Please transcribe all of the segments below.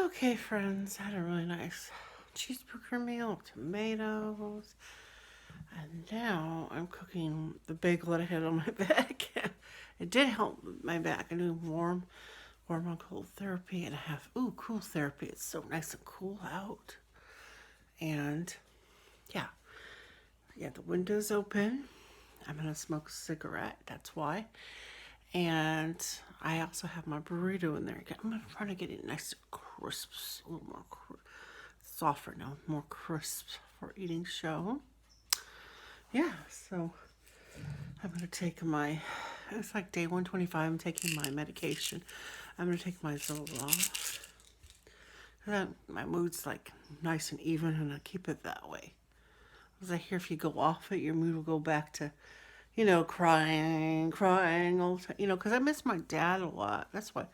Okay, friends, I had a really nice cheeseburger meal, tomatoes, and now I'm cooking the bagel that I had on my back. It did help my back. I do warm and cold therapy, and I have cool therapy. It's so nice and cool out, and yeah, the window's open. I'm gonna smoke a cigarette. That's why. And I also have my burrito in there. I'm trying to get it nice and crisp, a little more softer now, more crisp for eating show. Yeah, so I'm gonna take it's like day 125. I'm taking my medication. I'm gonna take my Zoloft. My mood's like nice and even, and I keep it that way. Because I hear if you go off it, your mood will go back to crying all the time. Because I miss my dad a lot. That's why,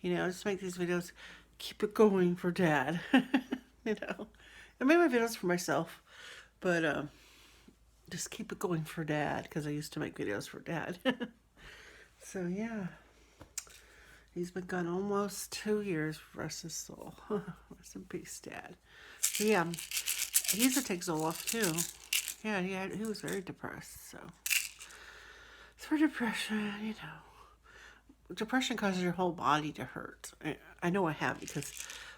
I just make these videos, keep it going for dad. I made my videos for myself, but just keep it going for dad because I used to make videos for dad. So yeah, he's been gone almost 2 years. Rest his soul. Rest in peace, dad. So yeah, he used to take Zoloft too. Yeah, he was very depressed. So it's for depression. Depression causes your whole body to hurt. I know I have because,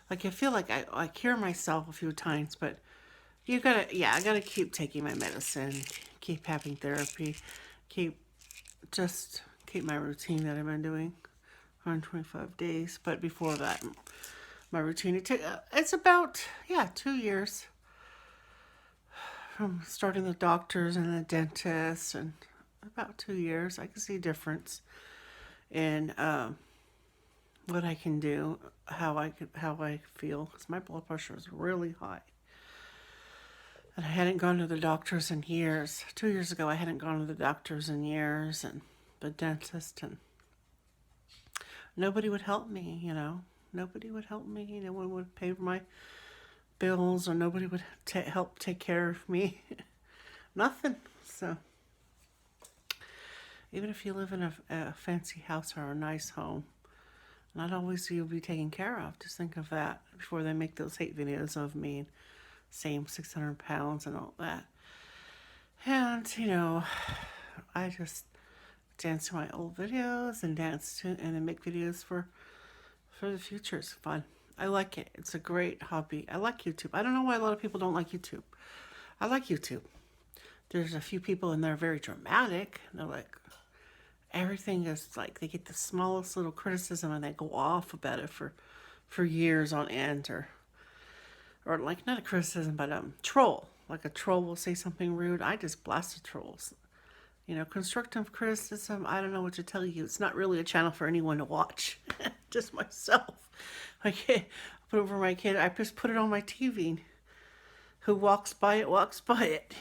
like, I feel like I cure myself a few times, but I gotta keep taking my medicine, keep having therapy, keep keep my routine that I've been doing 125 days. But before that, my routine, it's about, 2 years from starting the doctors and the dentist, and about 2 years, I can see a difference in what I can do, how I feel, because my blood pressure is really high. And I hadn't gone to the doctors in years. 2 years ago, I hadn't gone to the doctors in years, and the dentist, and nobody would help me, Nobody would help me. No one would pay for my bills, or nobody would help take care of me. Nothing. So, even if you live in a fancy house or a nice home, not always you'll be taken care of. Just think of that before they make those hate videos of me and same 600 pounds and all that. And, I just dance to my old videos and then make videos for the future. It's fun. I like it. It's a great hobby. I like YouTube. I don't know why a lot of people don't like YouTube. I like YouTube. There's a few people in there very dramatic. They're like, everything is like, they get the smallest little criticism and they go off about it for years on end, or like, not a criticism, but troll. Like a troll will say something rude. I just blast the trolls. Constructive criticism, I don't know what to tell you. It's not really a channel for anyone to watch. Just myself. I put over my kid. I just put it on my TV. Who walks by it, walks by it.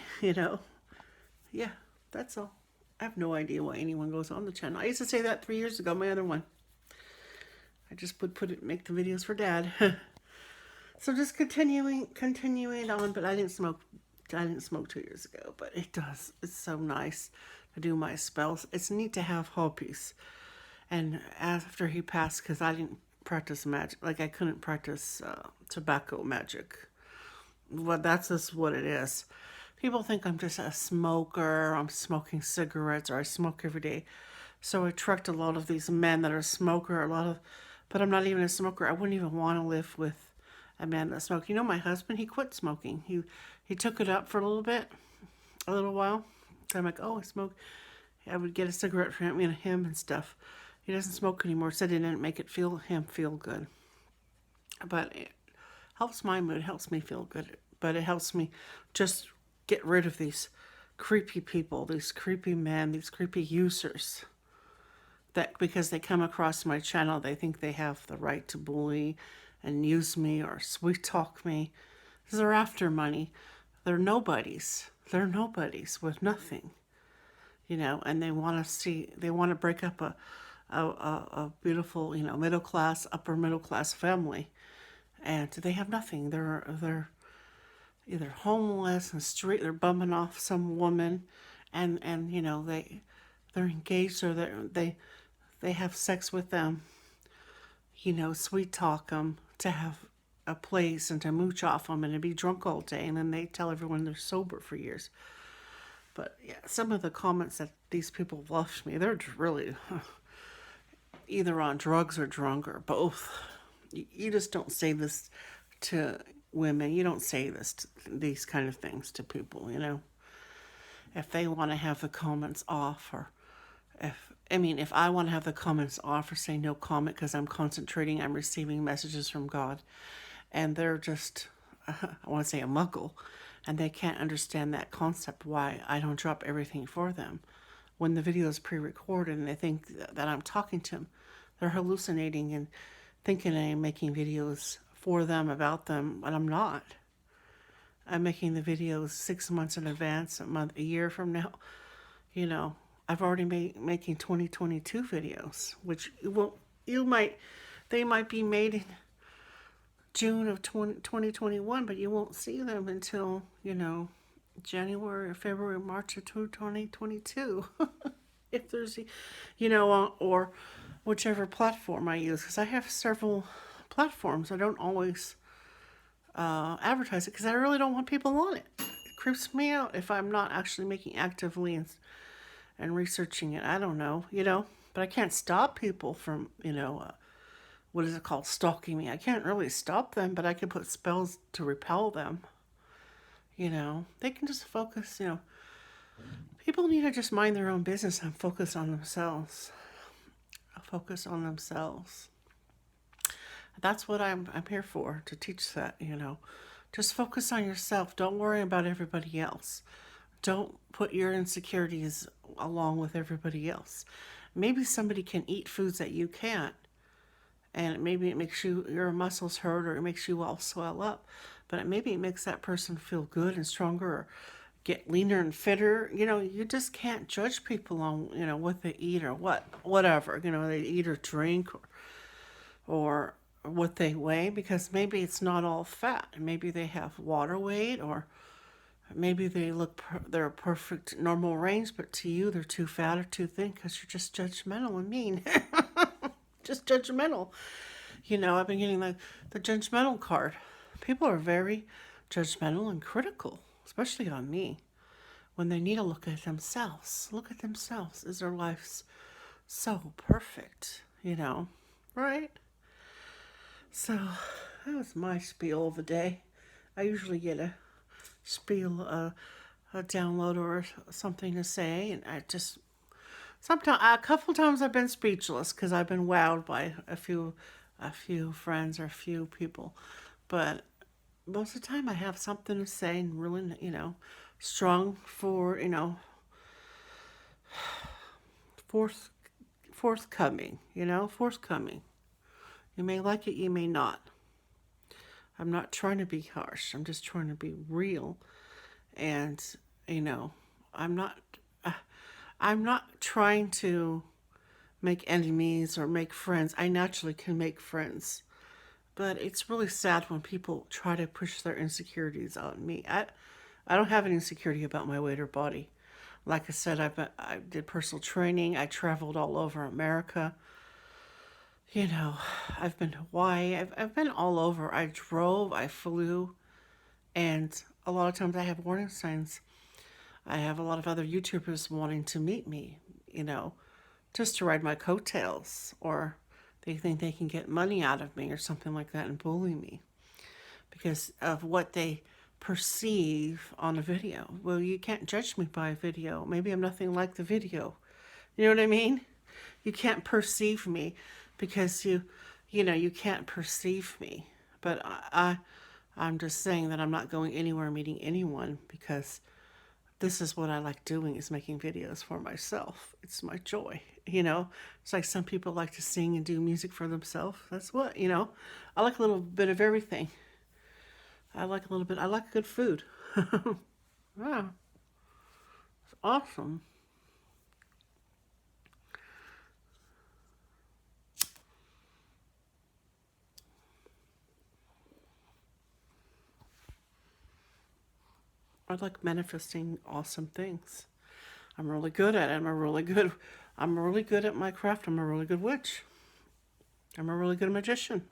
Yeah, that's all. I have no idea why anyone goes on the channel. I used to say that 3 years ago, my other one. I just would make the videos for dad. So just continuing on, but I didn't smoke 2 years ago, but it's so nice to do my spells. It's neat to have hobbies. And after he passed, because I didn't practice magic, like I couldn't practice tobacco magic. Well, that's just what it is. People think I'm just a smoker, I'm smoking cigarettes, or I smoke every day. So I attract a lot of these men that are smoker, but I'm not even a smoker. I wouldn't even want to live with a man that smoked. My husband, he quit smoking. He took it up for a little while. So I'm like, oh, I smoke. I would get a cigarette for him and stuff. He doesn't smoke anymore. Said it didn't make him feel good. But it helps my mood, helps me feel good. But it helps me just get rid of these creepy people, these creepy men, these creepy users. That because they come across my channel, they think they have the right to bully and use me or sweet talk me. Because they're after money. They're nobodies. They're nobodies with nothing. And they want to break up a beautiful, upper middle class family. And they have nothing. They're either homeless and they're bumming off some woman, and they're engaged, or they have sex with them, sweet talk them, to have a place and to mooch off them and to be drunk all day, and then they tell everyone they're sober for years. But yeah, some of the comments that these people left me, they're really either on drugs or drunk or both. You just don't say this to women. You don't say these kind of things to people, you know. If they want to have the comments off, or if I want to have the comments off or say no comment because I'm concentrating, I'm receiving messages from God, and they're just, I want to say a muggle, and they can't understand that concept, why I don't drop everything for them. When the video is pre-recorded and they think that I'm talking to them, they're hallucinating and thinking I'm making videos for them, about them, but I'm not. I'm making the videos 6 months in advance, a month, a year from now. You know, I've already making 2022 videos, which they might be made in June of 2021, but you won't see them until, January or February, March of 2022. If there's, or whichever platform I use, because I have several platforms. I don't always advertise it because I really don't want people on it. It creeps me out if I'm not actually making actively and researching it. I don't know, but I can't stop people from, what is it called, stalking me. I can't really stop them, but I can put spells to repel them. They can just focus, people need to just mind their own business and focus on themselves. Focus on themselves. That's what I'm here for, to teach that, Just focus on yourself. Don't worry about everybody else. Don't put your insecurities along with everybody else. Maybe somebody can eat foods that you can't, and maybe it makes your muscles hurt, or it makes you all swell up, but maybe it makes that person feel good and stronger, or get leaner and fitter. You just can't judge people on, what they eat or whatever, they eat or drink, or what they weigh, because maybe it's not all fat. Maybe they have water weight, or maybe they're a perfect normal range, but to you they're too fat or too thin because you're just judgmental and mean. Just judgmental. I've been getting the judgmental card. People are very judgmental and critical, especially on me, when they need to look at themselves. Look at themselves. Is their life so perfect? Right? So that was my spiel of the day. I usually get a spiel, a download or something to say, and I just a couple times I've been speechless because I've been wowed by a few friends or a few people, but most of the time I have something to say and really, strong for, forthcoming, forthcoming. You may like it, you may not. I'm not trying to be harsh. I'm just trying to be real. And, I'm not trying to make enemies or make friends. I naturally can make friends. But it's really sad when people try to push their insecurities on me. I don't have any insecurity about my weight or body. Like I said, I did personal training. I traveled all over America. I've been to Hawaii. I've been all over. I drove, I flew, and a lot of times I have warning signs. I have a lot of other YouTubers wanting to meet me, just to ride my coattails, or they think they can get money out of me or something like that and bully me because of what they perceive on a video. Well, you can't judge me by a video. Maybe I'm nothing like the video. You know what I mean? You can't perceive me because you can't perceive me. But I'm just saying that I'm not going anywhere meeting anyone because this is what I like doing, is making videos for myself. It's my joy, It's like some people like to sing and do music for themselves. That's what, I like a little bit of everything. I like good food. Wow. It's awesome. I like manifesting awesome things. I'm really good at it. I'm really good at my craft. I'm a really good witch. I'm a really good magician.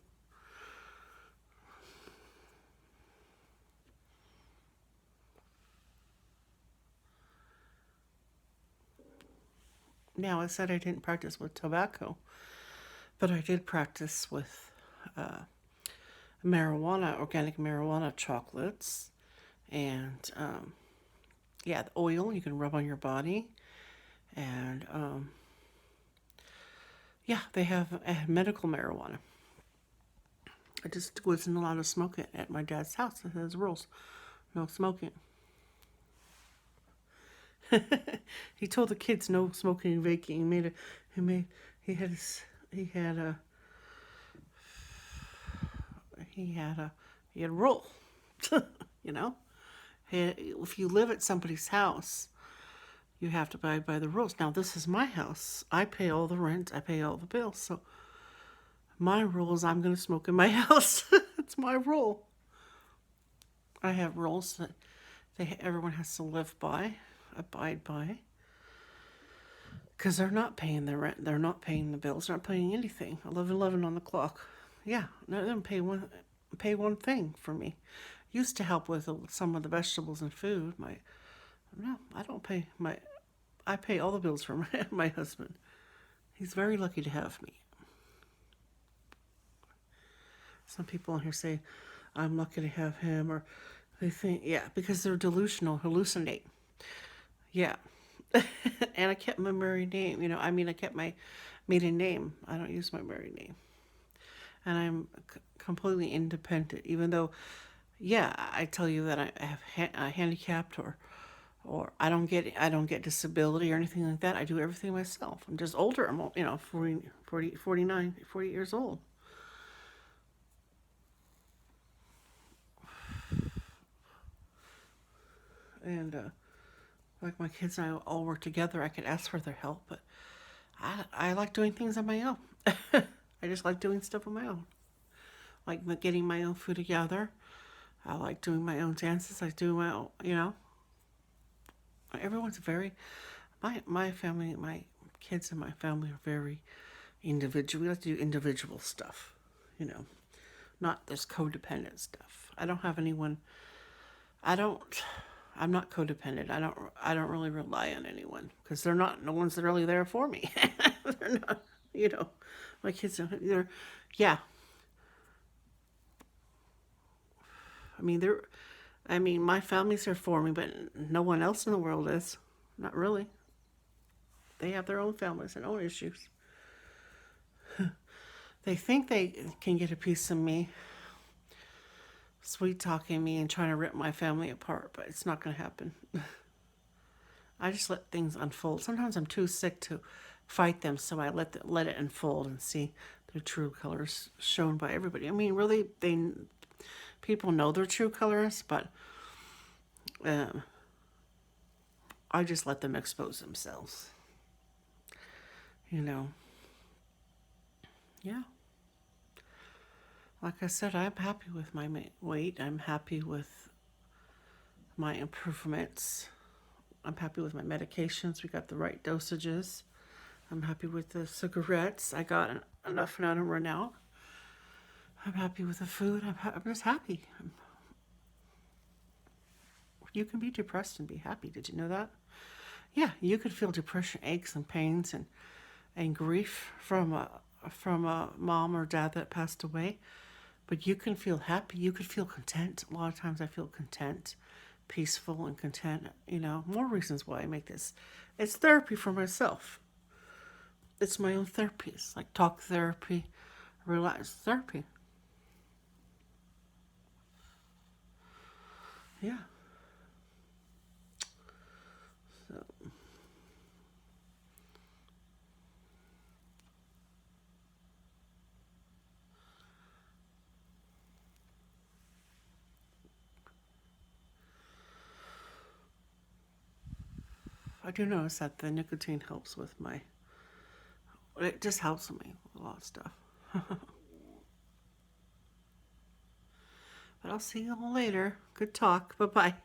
Now, I said I didn't practice with tobacco, but I did practice with marijuana, organic marijuana chocolates, and yeah, the oil you can rub on your body, and yeah, they have medical marijuana. I just wasn't allowed to smoke it at my dad's house. It has rules, no smoking. He told the kids no smoking and vaping. He made, he had, he had a, he had a, he had a rule. You know, if you live at somebody's house, you have to abide by the rules. Now, this is my house. I pay all the rent. I pay all the bills. So my rule is I'm going to smoke in my house. It's my rule. I have rules that everyone has to live by, abide by, because they're not paying the rent. They're not paying the bills. They're not paying anything. 11:11 on the clock. Yeah, they don't pay one thing for me. Used to help with some of the vegetables and food. No, I don't pay my. I pay all the bills for my husband. He's very lucky to have me. Some people in here say, I'm lucky to have him, or they think, yeah, because they're delusional, hallucinate. Yeah. And I kept my married name, I kept my maiden name. I don't use my married name. And I'm completely independent, even though, yeah, I tell you that I have handicapped or I don't get disability or anything like that. I do everything myself. I'm just older. I'm 40 years old. And like my kids and I all work together. I could ask for their help, but I like doing things on my own. I just like doing stuff on my own. Like getting my own food together. I like doing my own dances. I do my own, Everyone's very, my family, my kids and my family are very individual. We like to do individual stuff, not this codependent stuff. I don't have anyone, I don't, I'm not codependent. I don't really rely on anyone because they're not, no one's really there for me. They're not, my kids are, yeah. My family's there for me, but no one else in the world is. Not really. They have their own families and own issues. They think they can get a piece of me, sweet talking me and trying to rip my family apart, but it's not going to happen. I just let things unfold. Sometimes I'm too sick to fight them, so I let it unfold and see their true colors shown by everybody. Really, people know their true colors, but I just let them expose themselves. Yeah. Like I said, I'm happy with my weight. I'm happy with my improvements. I'm happy with my medications. We got the right dosages. I'm happy with the cigarettes. I got enough number now. I'm happy with the food. I'm just happy. You can be depressed and be happy. Did you know that? Yeah, you could feel depression, aches, and pains, and grief from a mom or dad that passed away. But you can feel happy. You could feel content. A lot of times I feel content, peaceful and content. More reasons why I make this. It's therapy for myself. It's my own therapy. It's like talk therapy, relax therapy. Yeah. So. I do notice that the nicotine helps with it just helps me with a lot of stuff. But I'll see you all later. Good talk. Bye-bye.